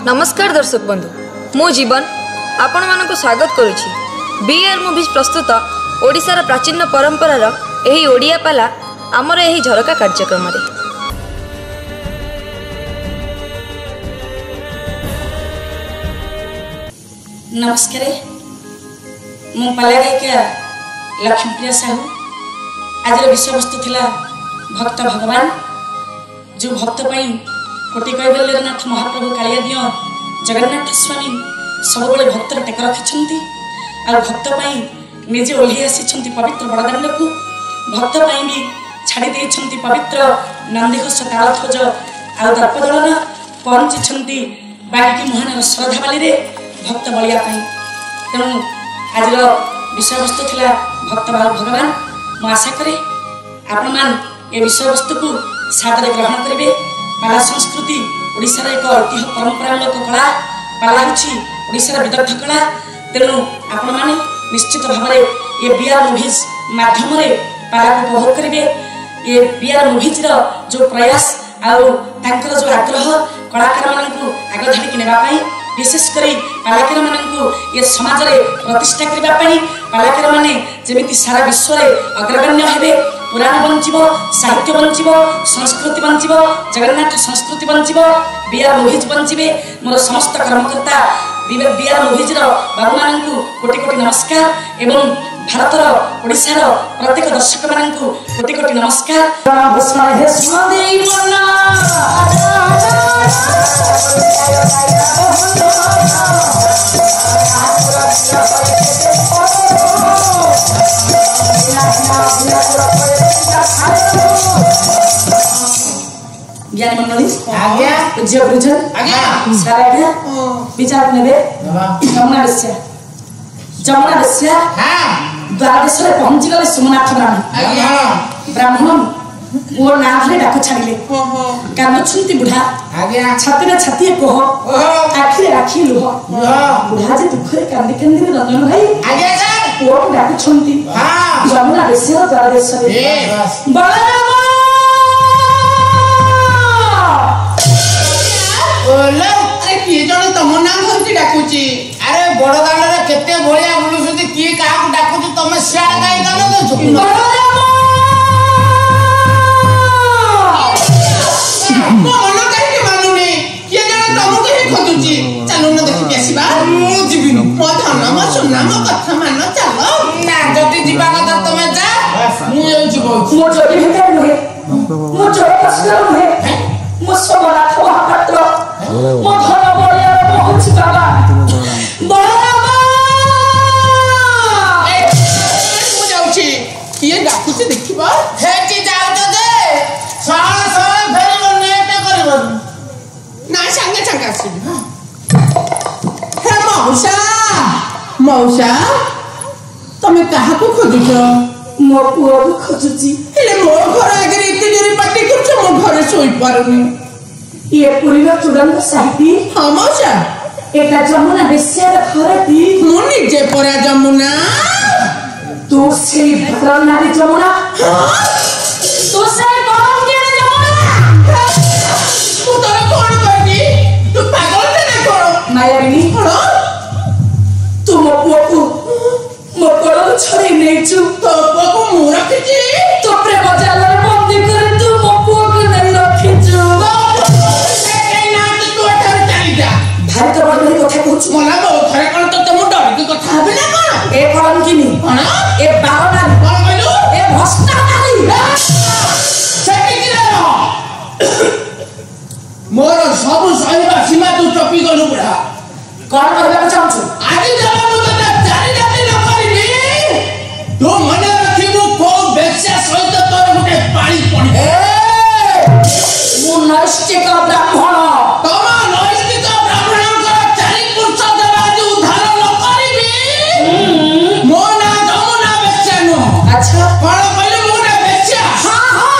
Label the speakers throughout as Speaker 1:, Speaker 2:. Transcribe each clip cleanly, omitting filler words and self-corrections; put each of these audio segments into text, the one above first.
Speaker 1: नमस्कार दर्शक बंधु मो जीवन आपण मानक स्वागत करुछि बीआर मूवीज प्रस्तुत ओडिशार प्राचीन परंपरार एही ओडिया पाला आमर एही झरका कार्यक्रम रे।
Speaker 2: नमस्कार मु पालागायिका लक्ष्मीप्रिया साहू। आज विषय वस्तु थिला भक्त भगवान जो भक्त पाई कोटि कैवल्यनाथ महाप्रभु कालिया दियो जगन्नाथ स्वामी सब भक्तर टेक रखिछंती आ भक्त पाई निजे ओल्ही आसी पवित्र बड़दाण्ड को भक्त पाई भी छाड़ी देइछंती पवित्र नंदीघोष तालध्वज आ दर्पदलन पहुंची बाकी मुहान श्रद्धा बाली रे भक्त बलिया पाई। तेणु आज विषय वस्तु थिला भक्त भगवान। मु आशा करे आपण मान ए विषय वस्तु को सादरे ग्रहण करेंगे। पाला संस्कृति ओडिशार एक ऐतिह्य परंपरामूलक कला। पाला होछि ओडिशार विदग्ध कला। तेणु आपण माने निश्चित भाव में ये बीआर मूवीज माध्यम रे पाला को उपभोग करेंगे। ये बीआर मूवीज रो जो प्रयास आउ तांकर जो आग्रह कलाकार मानकु आग धाड़ी कि नेबा पई विशेष करी पालाकार मानकु ये समाज रे प्रतिष्ठा करबा पई पालाकार माने जेमिति सारा विश्व रे अग्रगण्य हेबे। पुराण बंचिबो, साहित्य बंचिबो, संस्कृति बंचिबो, जगन्नाथ संस्कृति बंचिबो, बीआर मूवीज बंचिबे। मोर समस्त कर्मकर्ता बीआर मूवीज रो बाबू मानकु कोटि कोटि नमस्कार एवं भारतर ओडिशार प्रत्येक दर्शक मानकु कोटि कोटि नमस्कार। ज्ञान मंडली आज्ञा पूज्य गुरुजन आज्ञा सारा आज्ञा विचार नेबे। जमुना बेस्या हां द्वारदेश रे पहुंची गले सुमनाथ ब्राह्मण ब्राह्मण मोर नाम रे डाक छाडिले कान छुंती बुढ़ा आज्ञा छाती रे छाती कोह आखि रे आखि लुह बुढ़ा जे दुख रे कांदी कांदी रंजन भाई आज्ञा सर को डाक छुंती हां जमुना बेस्या द्वारदेश रे बलराम
Speaker 3: ओले अरे किए जण तम नाम धरती डाकुची। अरे बड़ दांड रे केते भलिया बुलुसुती किए काहा को डाकुची तमे सियाड काई गान देछु मो मन काई के मानुनी किए जण तम के खोजुची। चलो न देखि केसिबा मु जीबी मो धन म सुना म कथा मान चलो ना जति जीवा कथा तमे जा मु ए जीवो
Speaker 2: मो जति हेते नहे मो जति कसला नहे मो समनाथ महापात्र मो धन बलिया पहुंची बाबा बाबा
Speaker 3: ए मु जाउची किए डाकुची देखिबा हेची जाउ त दे सारा सारा फेरिबो नेट करबो ना संगे संगे आसी हे मौसा तमे काहा को खोजुछ
Speaker 2: मो पुओ को खोजुची।
Speaker 3: हेले मो घर आगे इते जोरी पाटी करछ मो घरे सोई पारुनी।
Speaker 2: ये पुरीर चूड़ांत साहिती
Speaker 3: हां मौसा
Speaker 2: एटा जमुना बेस्या घर दी
Speaker 3: मु निजे परा जमुना
Speaker 2: तू से भद्र नारी जमुना तू से कौन के जमुना
Speaker 3: तू तो कौन करनी तू पागल ने करो
Speaker 2: मायाविनी करो तू मो पुओ मो कोलो छड़ी नेचु
Speaker 3: तो बाबू मु रखिची
Speaker 2: तो प्रेम जाल रे बंदी कर तू मो पुओ को नहीं रखिछु
Speaker 3: ए ना तू अठर चली जा
Speaker 2: भाई तो बड़ बड़ी कथा कहू
Speaker 3: मला मो घरे कोन तो तुम डर की कथा हबे ना कोन
Speaker 2: ए कौन किनी
Speaker 3: कोन
Speaker 2: ए बावना
Speaker 3: कोन कहलु
Speaker 2: ए भस्ता नारी
Speaker 3: सेटी की रे मोर सब सहीबा सीमा तू टपी गलु बुढ़ा
Speaker 2: कौन कहबा चाहछु
Speaker 3: आज जब मु तो जारी जाती न करिनी तो मने रखिबु को बेक्षा सहित तोर गुटे पानी पड़ी
Speaker 2: मु नैष्टिक ब्राह्मण
Speaker 3: तमा नैष्टिक ब्राह्मण को चारि पुरुष देवाज उद्धार न करिबी मो ना जमुना बेक्षा न।
Speaker 2: अच्छा
Speaker 3: कोन कहले मु ना बेक्षा
Speaker 2: हां हां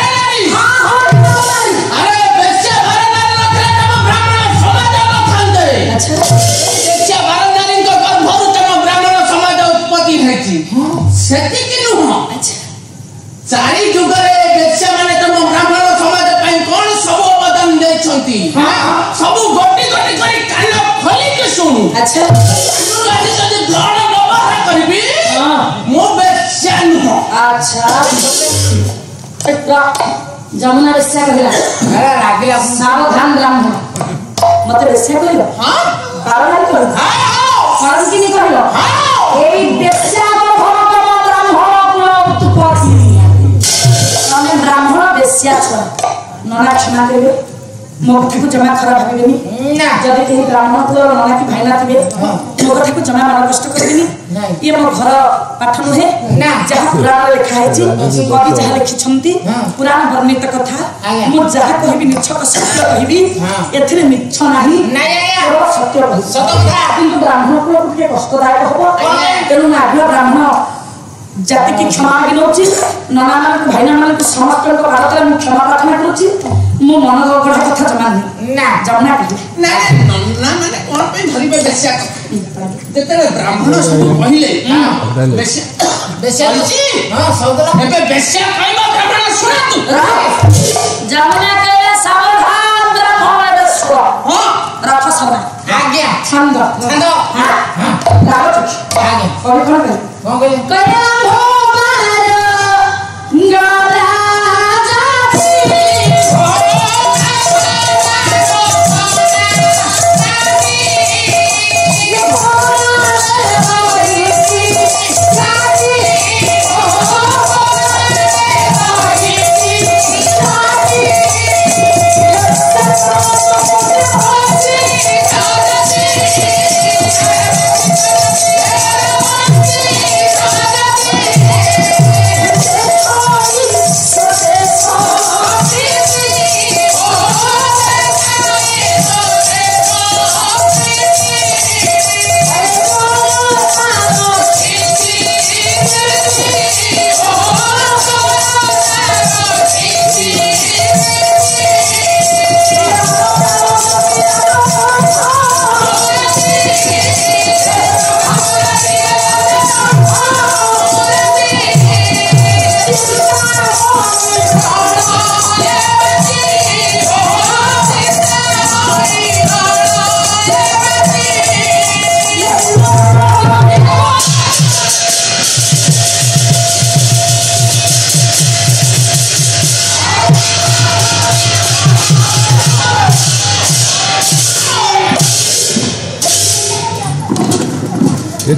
Speaker 3: नारी
Speaker 2: हां हां
Speaker 3: अरे बेक्षा नारी रखले तम ब्राह्मण समाज न खांदे।
Speaker 2: अच्छा
Speaker 3: बेक्षा नारी को गर्भरु तम ब्राह्मण समाज उत्पत्ति हैची सेति कि नुह।
Speaker 2: अच्छा
Speaker 3: चारि जुगरे बेक्षा माने तम ब्राह्मण समाज पई कोन सब अवदान देछंती सब गोटी
Speaker 2: अच्छा
Speaker 3: ଆଜି ଯଦି ବ୍ଲଡ ବ୍ୟବହାର କରିବି ମୁଁ ବେଶ୍ୟା ନୁହଁ।
Speaker 2: अच्छा जमुना बेस्या कहला
Speaker 3: ରାଗିଲା
Speaker 2: सावधान ब्राह्मण मते बेस्या कहलो कारण कहलो कारण कि नहीं कहलो एई बेस्या को घर को ब्राह्मण कुल उत्पत्ति माने ब्राह्मण बेस्या छ नना क्षमा करिवे मो कथा को जमा खराब भाबिबेनी ना जदि केही ब्राह्मण कुल नना की भाईना थिबे मो कथा को जमा मन कष्ट करबिनी ये मो घर पाठ नुहे ना जहाँ पुराण लिखा है कवि जहाँ लिखिछंती पुराण वर्णित कथा मो जहाँ कहबी निछक सत्य कहबी एथिरे मिछ नाही सत्य सत्य किंतु ब्राह्मण को के कष्टदायक हबो तेनु नाभ्य ब्राह्मण जाति की क्षमा गिनौची नना मान भाईना मान समस्त को भारत में क्षमा प्रार्थना करूची मो मन गढ़ कथा जमा ना जमना
Speaker 3: ना नन्ना माने कोन पे धरिबे बेस्या तेतरे ब्राह्मण सब कहिले बेस्या जी हां सौदला एबे बेस्या कहबा ब्राह्मण सुना तू
Speaker 2: जमुना के सावधान ब्राह्मण बेस्या हां रथ सभा
Speaker 3: आज्ञा
Speaker 2: छंद हां लागत आज्ञा और कोन कहे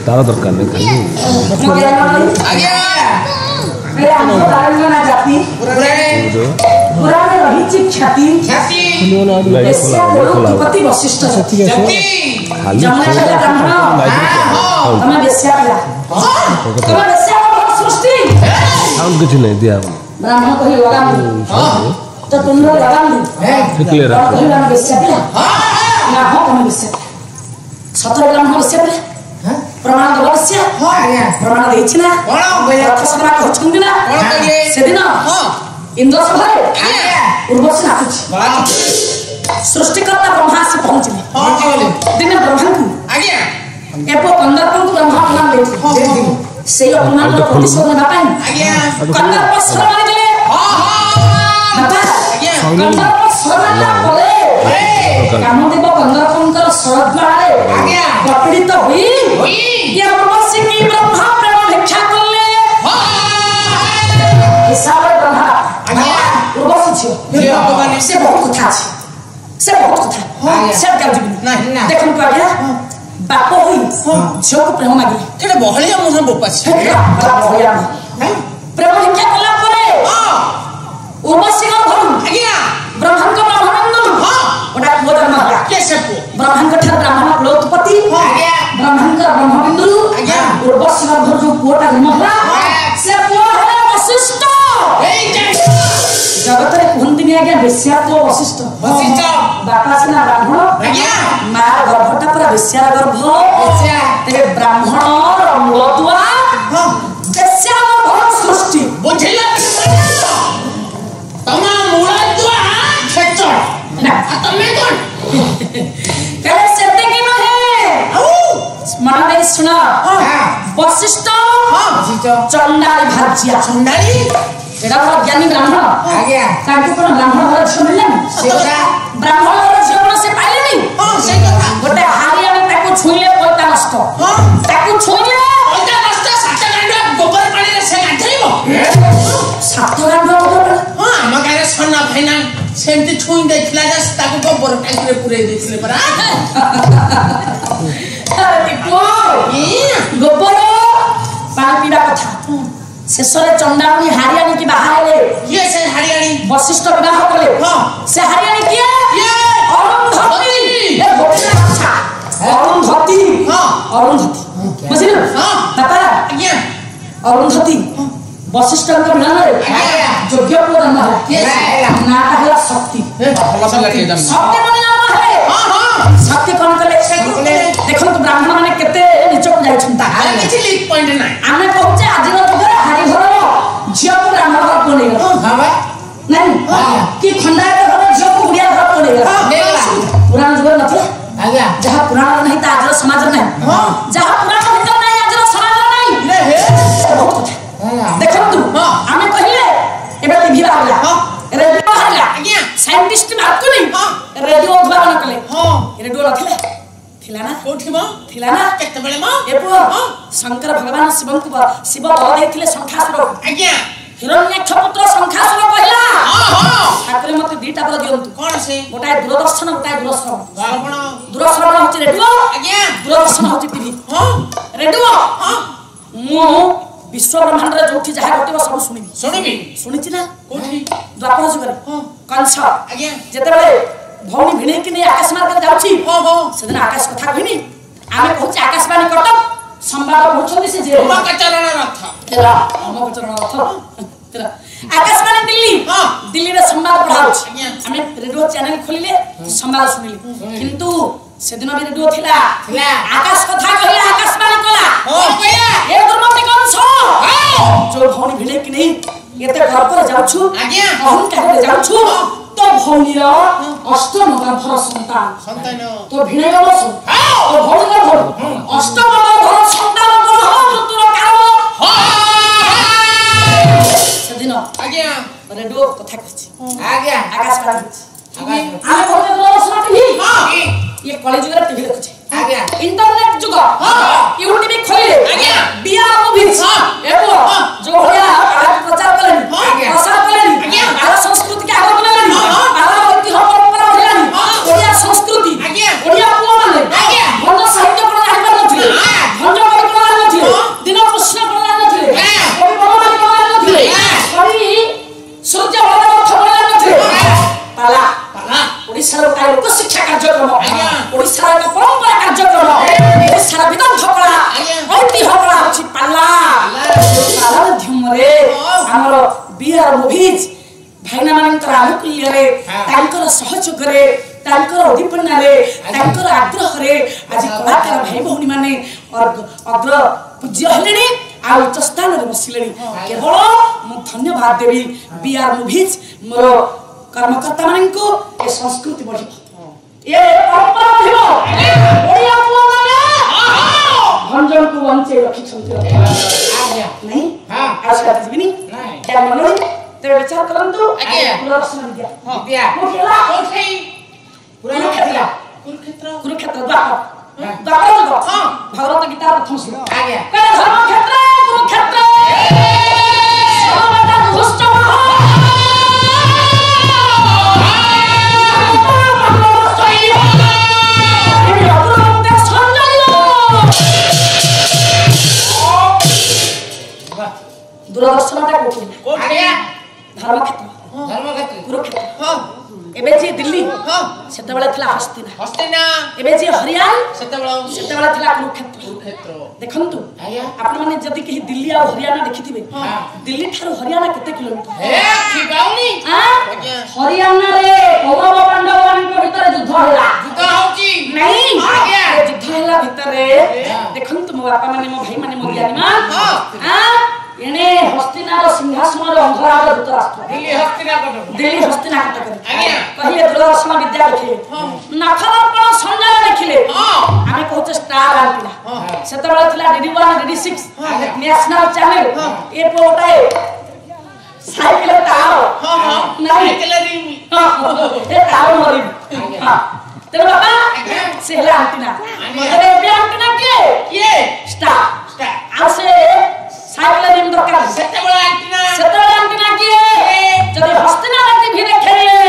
Speaker 4: तारा दरकार नहीं खाली
Speaker 3: आज्ञा
Speaker 2: मेरे हमको दारुण ना जाती पुराने रही ख्याति बेस्या उत्पत्ति वशिष्ठ जाति जमुना के ब्राह्मण तमे बेस्या पिला तमे बेस्या को सृष्टि
Speaker 4: साउंड कुछ नहीं दिया
Speaker 2: ब्राह्मण कहि लगाम तो तुम लोग लगाम दी
Speaker 4: क्लियर है
Speaker 2: कहि ना बेस्या पिला ना हो तमे बेस्या सतर ब्राह्मण बेस्या पिला प्रमाण दबस्या प्रमाण देछि ना रथ सभा कहछुंदी ना सेदिन इंद्र सभारे उर्वशी नाचुछि सृष्टिकर्ता ब्रह्मा से पहुंचले दिने ब्रह्मा को एपो 15 को ब्रह्मा नाम लेथि से अपमान को प्रतिशोध ना पाई कन्नड़ पर शरण देले कन्नड़ पर शरण पड़े कामदेव कंदरकर शरद्वारे कपीड़ित हुई ये उर्वशी की ब्रह्मा प्रेम भिक्षा करले हिसाब ब्रह्मा उर्वशी छियो से बहुत कथा से बहुत कथा से कर दिबी देखन को आज्ञा बाप हुई झियो को प्रेम मागी केडे बहलिया मुह बोपाछ बहलिया प्रेम भिक्षा कला परे उर्वशी का घर आज्ञा ब्रह्मा को ब्रह्मानंद ओटा बोधन मागा कैसे को ब्रह्मा का ठर ब्राह्मण लोकपति ब्रह्मा का ब्रह्मबिंदु उर्वशी का घर जो पोटा महला से पुआ है वशिष्ठ जगत रे कुहंती ने आज्ञा बेस्या तो वशिष्ठ बापा सिना ब्राह्मण मां गर्भटा पूरा बेस्या गर्भ बेस्या ते ब्राह्मण रमलतुआ बेस्या गर्भ सृष्टि बुझिला तमा मूलतुआ खेचड़ ना तमे कोन करे सेते के न है मन में सुना वशिष्ठ चंडाली भाजिया चंडाली एडा ज्ञानी ब्राह्मण आज्ञा ताके कोन ब्राह्मण घर छ मिलन सेटा ब्राह्मण घर जीवन से पाइले नहीं से कथा गोटे हारिया में ताको ଛୁଇଁଲେ ପଇତା ନଷ୍ଟ ତାକୁ ଛୁଇଁଲେ
Speaker 3: ପଇତା ନଷ୍ଟ ସାତ ଗାଣ୍ଡୁଆ ଗୋବର ପାଣିରେ ସେ ଗାଧେଇବ
Speaker 2: ସାତ ଗାଣ୍ଡୁଆ ଗୋବର
Speaker 3: ହଁ ଆମ ଗାଁରେ ସନା ଭାଇନା ସେମିତି ଛୁଇଁ ଦେଇଥିଲା ଯେ ତାକୁ ଗୋବର ଟାଙ୍କିରେ ପୁରେଇ ଦେଇଥିଲେ ପରା
Speaker 2: ଗୋବର ପାଣି ପିଇବା କଥା ଶେଷରେ ଚଣ୍ଡାମୁଣି ହାରିଆଣୀ କି ବାହା ହେଲେ
Speaker 3: କିଏ ସେ ହାରିଆଣୀ
Speaker 2: ବଶିଷ୍ଠ ବିବାହ କଲେ ସେ ହାରିଆଣୀ କିଏ ଅରୁନ୍ଧତୀ ବୁଝିଲୁ ବାପା
Speaker 3: ଆଜ୍ଞା
Speaker 2: ଅରୁନ୍ଧତୀ ବଶିଷ୍ଠଙ୍କ ମିଳନରେ ଯୋଗ୍ୟ ପୁଅ ଜନ୍ମ ହେଲା ନାଁଟା ହେଲା ଶକ୍ତି ଶକ୍ତି ବୋଲି ଜନ୍ମ ହେଲେ ଶକ୍ତି କଣ କଲେ ଦେଖନ୍ତୁ ବ୍ରାହ୍ମଣ ମାନେ କେତେ ନିଚକୁ ଯାଇଛନ୍ତି ଆମେ କହୁଛେ ଆଜିର ଯୁଗରେ ହାରି ଘରର ଝିଅକୁ ବ୍ରାହ୍ମଣ ଘର ପୁଅ ନେଇଗଲା ନାଇଁ କି ଖଣ୍ଡାୟତ ଘର ଝିଅକୁ ଗୁଡିଆ ଘର ପୁଅ ନେଇଗଲା ପୁରାଣ ଯୁଗରେ ନଥିଲା ଯାହା ପୁରାଣ ନାହିଁ ତା ଆଜିର ସମାଜରେ ନାହିଁ ଯାହା ପୁରାଣ ଭିତରେ ନାହିଁ ଆଜିର ସମାଜରେ ନାହିଁ ଦେଖନ୍ତୁ ଆମେ କହିଲେ ଏବେ ଟିଭି ବାହାରିଲା ରେଡିଓ ବାହାରିଲା ସାଇଣ୍ଟିଷ୍ଟ ମାର୍କୁନି ରେଡିଓ ଉଦ୍ଭାବନ କଲେ ରେଡିଓ ନଥିଲା ଥିଲା ନା
Speaker 3: କୋଉଠି ମ
Speaker 2: ଥିଲା ନା
Speaker 3: କେତେବେଳେ ମ
Speaker 2: ଏ ପୁଅ ଶଙ୍କର ଭଗବାନ ଶିବଙ୍କୁ ଶିବ ବଳ ଦେଇଥିଲେ ଶଙ୍ଖାସୁର
Speaker 3: ଆଜ୍ଞା
Speaker 2: ହିରଣ୍ୟାକ୍ଷ ପୁତ୍ର ଶଙ୍ଖାସୁର କହିଲା ଠାକୁର ମତେ ଦିଟା ବର ଦିଅନ୍ତୁ
Speaker 3: କଣ ସେ
Speaker 2: ଗୋଟାଏ ଦୂରଦର୍ଶନ ଗୋଟାଏ ଦୂରଶ୍ରବଣ
Speaker 3: ଆପଣ
Speaker 2: ଦୂରଶ୍ରବଣ ହଉଛି ରେଡିଓ
Speaker 3: ଆଜ୍ଞା
Speaker 2: ଦୂରଦର୍ଶନ ହଉଛି ଟିଭି ରେଡିଓ ମୁଁ विश्व ब्रह्मांड जो जहाँ घटव सब शुणी शुणी ना द्वापर जुगे कंस जिते भौणी भिड़ कि नहीं आकाश मार्ग जाऊँगी से दिन आकाश कथा कहनी आम कहूँ आकाशवाणी कटक संवाद पहुँचती से आकाशवाणी दिल्ली दिल्ली रे संवाद पढ़ाऊँ आम रेडियो चैनल खोलिले संवाद शुणिले किंतु से दिन भी रेडियो थिला आकाश कथा कहले आकाशवाणी कला ए दुर्मति कंस जो भौणी भिड़े कि नहीं एते घर पर जाउछु अहंकार रे जाउछु तो भौणी रो अष्टम गर्भर संतान तो भिड़े बस तो भौणी रो अष्टम गर्भर संतान कोन हो मृत्युर कारण से दिन रेडियो कथा कहछि आकाशवाणी आमे कहले दर्शन टीवी ये कॉलेज जुग टीवी देखुछे इंटरनेट जुग यूट्यूब खोले बिया मूवीज एबो जो होया प्रचार करेनी प्रसार करेनी आ संस्कृति के आगे बढ़ानी आ ऐतिह्य परंपरा बढ़ानी ओडिया संस्कृति ओडिया पुआ माने भंज साहित्य कोन जानि पार नथिले भंज कवि कोन जानि नथिले दिन कृष्ण कोन जानि नथिले कवि बलवान कोन जानि नथिले कवि सूर्य भगवान कोन जानि नथिले पाला ओडिसा काय लोक शिक्षा कार्यक्रम ओडिसा का परंपरा कार्यक्रम ओडिसा विधान कला ऐतिह्य कला अछि पाला पाला माध्यम रे हमर बिआर मूवीज भाईना मानकर अनुकूल्य रे तांकर सहयोग रे तांकर उद्दीपना रे तांकर आग्रह रे आज कलाकार भाई भौणी माने अग्र पूज्य हलेनी आ उच्च स्थान रे बसिलेनी केवल मु धन्यवाद देवी बिआर मूवीज मोर कर्मकर्ता माननको ए संस्कृति बढ़ी ए परंपरा बढ़िबो ओडिया पुआ माने भंजन को वंचे रखि छंती नहीं आज का जीवनी क्या मनोई तेरे विचार करंतु कुलदर्शन विद्या मुखेला कोठे कुरुक्षेत्र द्वापर भगवत गीता प्रथम श्लोक कहले धर्म क्षेत्र कुरुक्षेत्र सर्वदा दुष्ट दूरदर्शन धर्मक्षेत्र कुरुक्षेत्र एबे जे दिल्ली सेते बेला थिला हस्तिना एबे जे हरियाणा सेते बेला थिला कुरुक्षेत्र देखंतु आपण माने जदी कहि दिल्ली आ हरियाणा देखिथिबे दिल्ली थारो हरियाणा केते किलोमीटर हरियाणा रे कौरव पांडव मानक भीतर युद्ध होला नहीं युद्ध होला भीतर देखंतु मो बापा माने मो भाई माने मो ज्ञानी मान एने हस्तिनार सिंहासन रे अंधरार धृतराष्ट्र दिल्ली हस्तिनाकट कहिए दूरदर्शन विद्या देखिले नखदर्पण संजय देखिले आमे कहते स्टार आंटीना सेते बेला थिला DD1 DD6 नेशनल चैनल ए पोटाए साइकिल तार नहीं साइकिल रिंग ए तार मरी तेरे बाबा से हेला आंटीना तेरे बे आंटीना के स्टार आसे साइकेल निम दरकार सेतेबेला आंटीना के जदि हस्तिनापुर टीवी देखले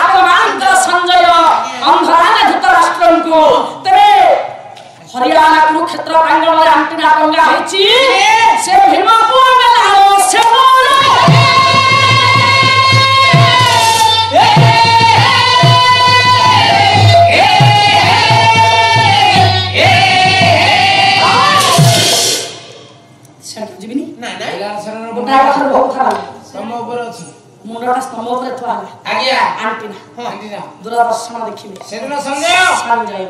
Speaker 2: आक्रमण संजय अंधराना धृतराष्ट्रଙ୍କୁ तेरे हरियाणा कुरुक्षेत्र प्रांगण में आंटीना टंगा होईची से भीमपुर मेला से मुंडा स्तंभ पर थुआ आज्ञा आंटीना दूरदर्शन देखिले सेदिन संजय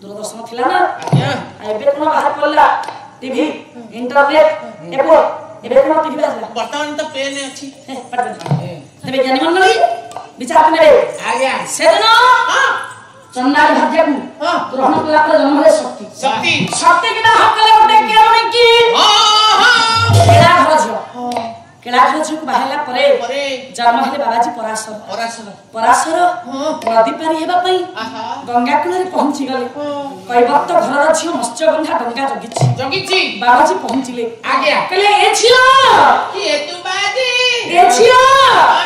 Speaker 2: दूरदर्शन थिला ना आज्ञा एबे कोन बाहर पड़ला टीवी इंटरनेट एपो एबे कोन टीवी आसला वर्तमान तो पेन अछि पट तबे ज्ञानी मंडली विचार करे आज्ञा सेदिन चन्ना भाग्य को ग्रहण कला पर जन्म रे शक्ति के हक ले उठे के माने की केला घर को बाहला परे जन्म हेले बाबाजी पराशर नदी पारी हेबा पई गंगा कूଳରେ पहुंची गले कैवक्त घरर झियो मत्स्यगंधा गंगा जगिछि बाबाजी पहुंचिले आज्ञा कहले ए छियो की ए तू बाजी ए छियो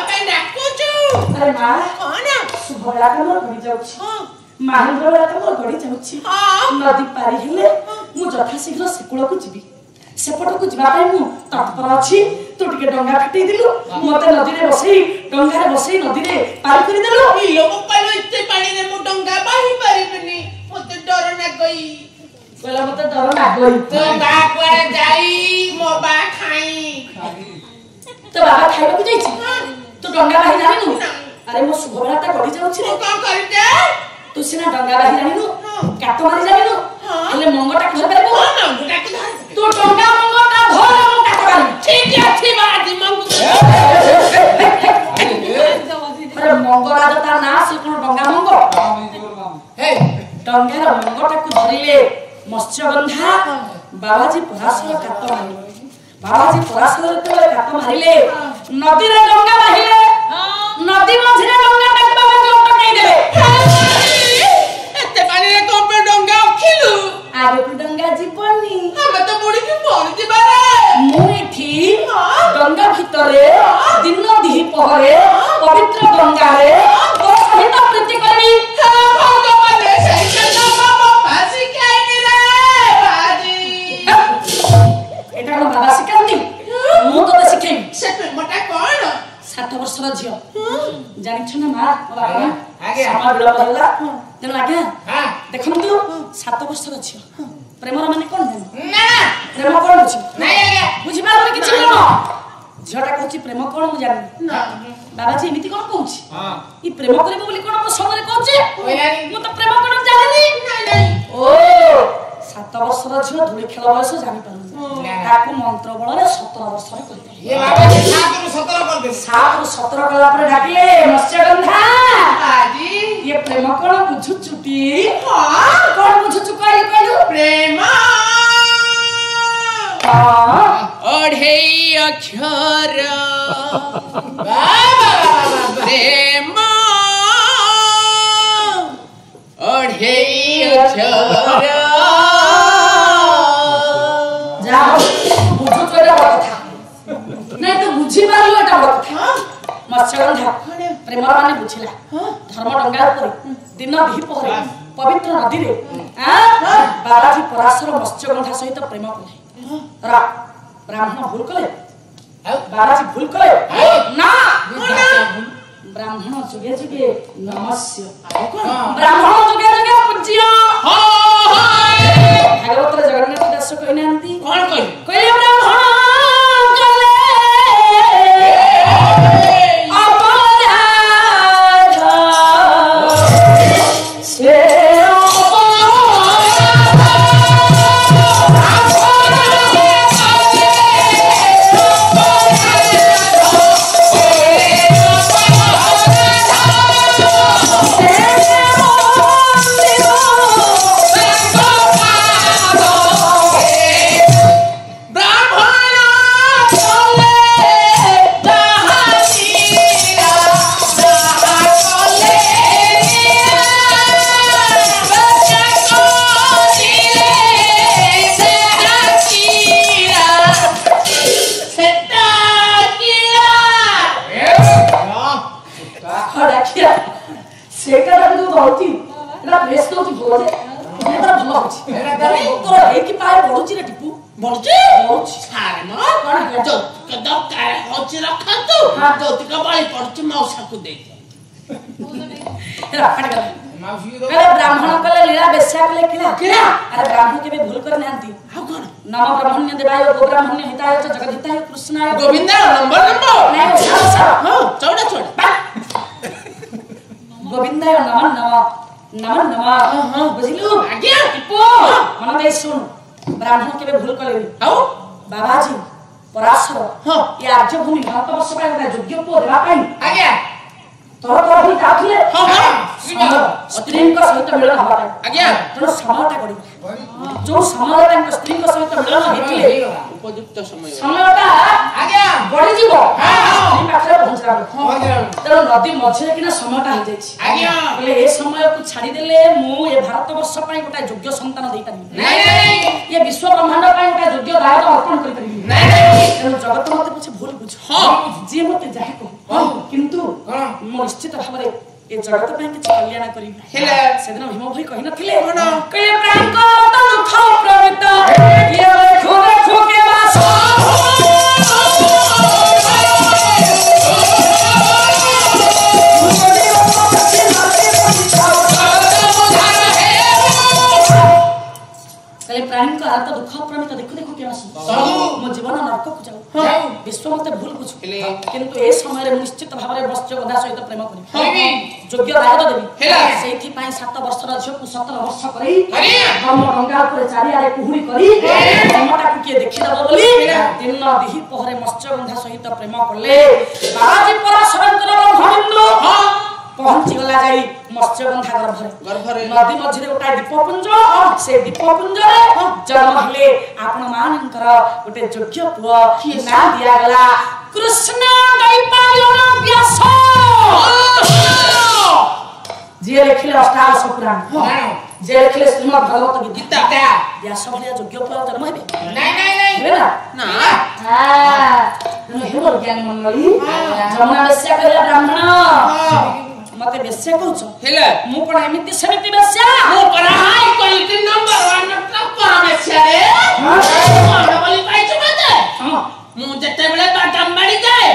Speaker 2: काई डाकुछु अरे मां कोन सुभला के मोर गडी जाउछि माहिंद्रला के मोर गडी जाउछि नदी पारी हेले मु जथा शीघ्र सेकुळ को जिबी सेपट को जिबा पाई मु तत्पर अछि तू टिके डंगा फटै दिलु मते नदी रे बसई नदी रे पार करि देलु ई लोग पालो इते पानी रे मु डंगा बाही परिबनी मते डर ना गई बोला मते डर ना गई तो बा कुआरे जाई मो बा खाई तो बाबा खाइबा को जाईछि तू डंगा बाही जानिनु अरे मो सुभबेला ता गडी जाउछि रे कोन करि दे तू सिना डंगा बाही जानिनु काट मारी जानिनु हेले मंगटा धर परबो मंगटा के धर तू डंगा मंगटा धर मु काट मारी ठीक अछि बाजी मंगू अरे मंगरा जता ना से कोन डंगा मंग हे डंगा रो मंगटा को धरिले मत्स्यगंधा बाबाजी पराशर काट मारी बाबाजी पराशर ते काट मारिले नदी रे डंगा बाहिले नदी मझे डंगा काट बाबाजी अटकाई देले एते पानी रे कोन पे डंगा खिलु आरे को डंगा जीवनी हम तो बुड़ी के पड़ दिबारे मु एठी डंगा भितरे दिन दिही पहरे पवित्र गंगा रे तो सहित प्रीति करबी भगवान रे सही के बाबा फासी खाई रे बाजी एटा को बाबा सिखांती मु तो सिखाई से मटा कोन 7 वर्षर झियो जानि छ ना मां बाबा आगे सामा बिला पहला तेन लागे हां देखम तू 7 वर्षर झियो प्रेम माने कोन ना प्रेम कोन अछि नाही आगे बुझि मार कि छी न झटा कहछि प्रेम कोन मु जानि ना बाबाजी एमिति कोन कहछि हां ई प्रेम करबो बोली कोन म सबरे कहछि मु तो प्रेम कोन जानि नाही ओ 7 वर्षर झियो धुली खेल बयस जानि पानु काकू मंत्र बळ रे 17 वर्षर करते ये बाबाजी 7 रु 17 कर दे 7 रु 17 कला पर डाकिले मत्स्यगंधा आजी ये प्रेम कोन बुझु चुटी हां कोन बुझु चुकाई कहलु प्रेम हां ओढ़े अक्षर बाबा प्रेम ओढ़े अक्षर जाओ बुझु तोरा कथा नहीं तो बुझी मारलो एटा कथा मत्स्यगंधा प्रेम माने बुझिला धर्म डंगा ऊपर दिन दिही पहरे पवित्र नदी रे बाबाजी पराशर मत्स्यगंधा सहित प्रेम कले रा ब्राह्मण भूल कले बाबाजी भूल कले ना ब्राह्मण जुगे जुगे नमस्य ब्राह्मण जुगे जुगे पूज्य भागवत जगन्नाथ दास कहनांती कोन कहले ब्राह्मण
Speaker 3: ବଢୁଛି
Speaker 2: ବଢୁଛି।
Speaker 3: ସାରେ ମ
Speaker 2: କଣ ହେଲା?
Speaker 3: ଯୌତୁକ ଦରକାର ହଉଛି ରଖନ୍ତୁ
Speaker 2: ହଁ।
Speaker 3: ଯୌତୁକ ବଳି ପଡୁଛି ମଉସାକୁ ଦେଇଦିଅ
Speaker 2: ବ୍ରାହ୍ମଣ କଲେ ଲୀଳା ବେଶ୍ୟା କଲେ କିଳା
Speaker 3: କିଳା।
Speaker 2: ଆରେ ବ୍ରାହ୍ମଣ କେବେ ଭୁଲ କରି ନାହାନ୍ତି।
Speaker 3: ଆଉ କଣ
Speaker 2: ନମ ବ୍ରହ୍ମଣ୍ୟ ଦେବାୟ ଗୋବ୍ରାହ୍ମଣ୍ୟ ହିତାୟ च ଜଗଦ୍ଧିତାୟ କୃଷ୍ଣାୟ
Speaker 3: ଗୋବିନ୍ଦ ନମ୍ବର
Speaker 2: ନାଇଁ
Speaker 3: ହଁ ଚौड़ा ଚौड़ा
Speaker 2: ଗୋବିନ୍ଦାୟ ନମ ନମ ନମ ନମ
Speaker 3: ହଁ।
Speaker 2: ବୁଝିଲୁ
Speaker 3: ଆଜ୍ଞା
Speaker 2: ଟିପୁ ମନ ଦେଇ ଶୁଣ ବ୍ରାହ୍ମଣ କେବେ ଭୁଲ କଲେନି।
Speaker 3: ଆଉ
Speaker 2: ବାବାଜୀ ପରାଶର
Speaker 3: ହଁ।
Speaker 2: ଏ ଆର୍ଯ୍ୟଭୂମି ଭାରତବର୍ଷ ପାଇଁ ଗୋଟେ ଯୋଗ୍ୟ ପୁଅ ଦେବା ପାଇଁ
Speaker 3: ଆଜ୍ଞା
Speaker 2: ତର ତର ହୋଇ ଯାଉଥିଲେ
Speaker 3: ହଁ ହଁ
Speaker 2: ସ୍ତ୍ରୀଙ୍କ ସହିତ ମିଳନ ହେବା ପାଇଁ।
Speaker 3: ଆଜ୍ଞା
Speaker 2: ତେଣୁ ସମୟଟା ଗଡ଼ିବ ଯୋଉ ସମୟରେ ତାଙ୍କ ସ୍ତ୍ରୀଙ୍କ ସହିତ ମିଳନ ହେଇଥିଲେ
Speaker 3: ଉପଯୁକ୍ତ ସମୟ
Speaker 2: ସମୟଟା
Speaker 3: ଆଜ୍ଞା
Speaker 2: ଗଡ଼ିଯିବ
Speaker 3: ହଁ।
Speaker 2: ସ୍ତ୍ରୀ ପାଖରେ ପହଞ୍ଚିଲା
Speaker 3: ହଁ
Speaker 2: ତେଣୁ ନଦୀ ମଝିରେ କିନା ସମୟଟା ହେଇଯାଇଛି।
Speaker 3: ଆଜ୍ଞା
Speaker 2: ବୋଲେ ଏ ସମୟକୁ ଛାଡ଼ିଦେଲେ ମୁଁ ଏ ଭାରତବର୍ଷ ପାଇଁ ଗୋଟେ ଯୋଗ୍ୟ ସନ୍ତାନ ଦେଇପାରିବି
Speaker 3: ନାଇଁ ନାଇଁ
Speaker 2: ଏ ବିଶ୍ୱ ବ୍ରହ୍ମାଣ୍ଡ ପାଇଁ ଗୋଟେ ଯୋଗ୍ୟ ଦାୟିତ୍ୱ ଅର୍ପଣ କରିପାରିବି
Speaker 3: ନାଇଁ ନାଇଁ
Speaker 2: ତେଣୁ ଜଗତ ମତେ ପଛେ ଭୁଲ ବୁଝ
Speaker 3: ହଁ।
Speaker 2: ଯିଏ ମତେ ଯାହା କହୁ କିନ୍ତୁ ମୁଁ ନିଶ୍ଚିତ ଭାବରେ ଏ ଜଗତ ପାଇଁ କିଛି କଲ୍ୟାଣ କରିବି।
Speaker 3: ହେଲେ
Speaker 2: ସେଦିନ ଭୀମ ଭାଇ କହିନଥିଲେ
Speaker 3: କଣ?
Speaker 2: କହିଲେ ପ୍ରାଣଙ୍କ ଦୁଃଖ ପ୍ରମିତ ଇଏ ଖୁଦେ ଖୁକେ ବାସ ପ୍ରାଣୀଙ୍କ ହାତ ଦୁଃଖ ପ୍ରମିତ ଦେଖୁ ଦେଖୁ କେ ଆସୁ ମୋ ଜୀବନ ନରକକୁ ଯାଉ ବିଶ୍ୱ ମତେ ଭୁଲ ବୁଝୁ କିନ୍ତୁ ଏ ସମୟରେ ମୁଁ ନିଶ୍ଚିତ ଭାବରେ ମତ୍ସ୍ୟଗନ୍ଧା ସହିତ ପ୍ରେମ କରିବି ଯୋଗ୍ୟ ଦାୟିତ୍ୱ ଦେବି ସେଇଥିପାଇଁ 7 ବର୍ଷର ଝିଅକୁ 17 ବର୍ଷ କରି ଧର୍ମ ଡଙ୍ଗା ଉପରେ ଚାରିଆଡେ କୁହୁଡ଼ି କରି ଧର୍ମଟାକୁ କିଏ ଦେଖିଦେବ ବୋଲି ଦିନ ଦିହି ପହରେ ମତ୍ସ୍ୟଗନ୍ଧା ସହିତ ପ୍ରେମ କଲେ ବାବାଜୀ ପରାଶରଙ୍କର ବ୍ରହ୍ମବିନ୍ଦୁ ପହଞ୍ଚିଗଲା ଯାଇ ମତ୍ସ୍ୟଗନ୍ଧା ଗର୍ଭରେ ନଦୀ ମଝିରେ ଗୋଟାଏ ଦୀପପୁଞ୍ଜ ସେ ଦୀପପୁଞ୍ଜରେ ଜନ୍ମ ହେଲେ ଆପଣ ମାନଙ୍କର ଗୋଟେ ଯୋଗ୍ୟ ପୁଅ ନାଁ ଦିଆଗଲା କୃଷ୍ଣ ଦୈପାୟନ ବ୍ୟାସ ଯିଏ ଲେଖିଲେ ଅଷ୍ଟାଦଶ ପୁରାଣ ଯିଏ ଲେଖିଲେ ଶ୍ରୀମଦ୍ ଭଗବତ ଗୀତା ବ୍ୟାସ ଭଳିଆ ଯୋଗ୍ୟ ପୁଅ ଜନ୍ମ ହେବେ
Speaker 3: ନାଇଁ ନାଇଁ ନାଇଁ
Speaker 2: ହେବେ ନା ହେବ ଜ୍ଞାନ ମଣ୍ଡଳୀ ଯମୁନା ବେଶ୍ୟା କହିଲା ବ୍ରାହ୍ମଣ मते बेस्या कहउछ
Speaker 3: हेला
Speaker 2: मु कोन एमिति सेमिति बेस्या
Speaker 3: मु कोन हाई क्वालिटी नंबर 1 टपर बेस्या रे कोन बोली पाइछ मते मु जते बेले बादाम बाड़ी जाए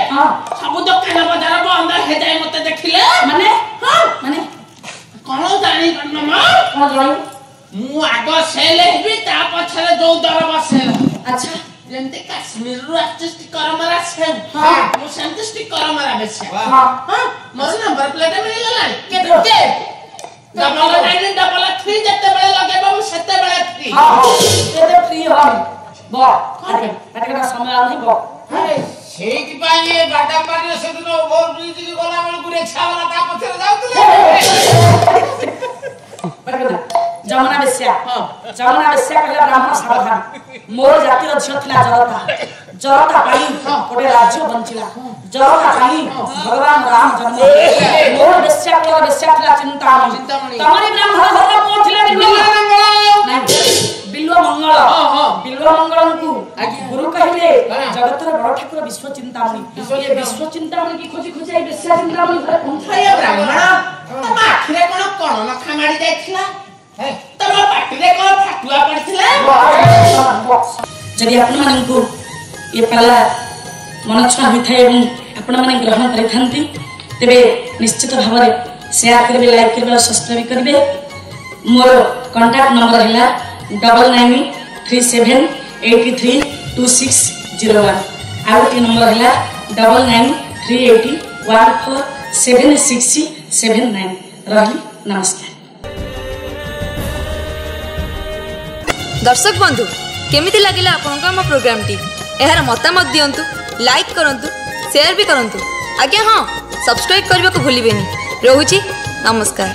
Speaker 3: सब दुकान बाजार बंद हे जाए मते देखिले
Speaker 2: माने माने
Speaker 3: कोन जानी कोन मा
Speaker 2: कोन जानी
Speaker 3: मु आगो सेले भी ता पछरे जो दर बसेल
Speaker 2: अच्छा
Speaker 3: जेंते काश्मीर रु आर्टिस्ट करमरा से मु सेंटिस्ट करमरा बेस्या मोर नंबर प्लेट मिल गला केते डबल 9 डबल 3 जते बेले लगेबो मु सेते बेले फ्री
Speaker 2: केते फ्री हम बो आटे समय आ नहीं बो
Speaker 3: अरे सेति पाए बादाम बाड़ी से दिन ओवर ब्रिज की गला बेले गुरे छावला ता पछरे जाउतले
Speaker 2: जमुना बेस्या कहला ब्राह्मण सावधान मोर जातिर झियो थिला जरता पाई गोटे राज्य बंचिला जरता पाई भगवान राम जन्म मोर बेस्या थिला चिंतामणि तमरी ब्राह्मण घर को थिला बिल्व मंगल को गुरु कहिले जगतर बड़ ठाकुर विश्व चिंतामणि ये विश्व चिंतामणि की खोजी खोजी आई बेस्या चिंतामणि घर पहुंचाया
Speaker 3: ब्राह्मण तम आखिरे कोन नखा मारी जाइथिला तम पाटिरे कोन फाटुआ पड़थिला
Speaker 2: जदि आपण मानकु ये पाला मन छुआ होइथाय एवं आपण माने ग्रहण करिथांती तेबे निश्चित भाବରେ शेयर करबे लाइक करबे सब्सक्राइब करबे मोर कांटेक्ट नंबर हैला 9937832601 आउटी नंबर हैला 9938147679 रही नमस्कार।
Speaker 1: दर्शक बंधु केमिति लागिला आपनका हम प्रोग्राम टी एहार मतामत दियंतु लाइक करंतु शेयर भी करंतु आज्ञा हाँ सब्सक्राइब करबा को भूलिबेनी। रहूची नमस्कार।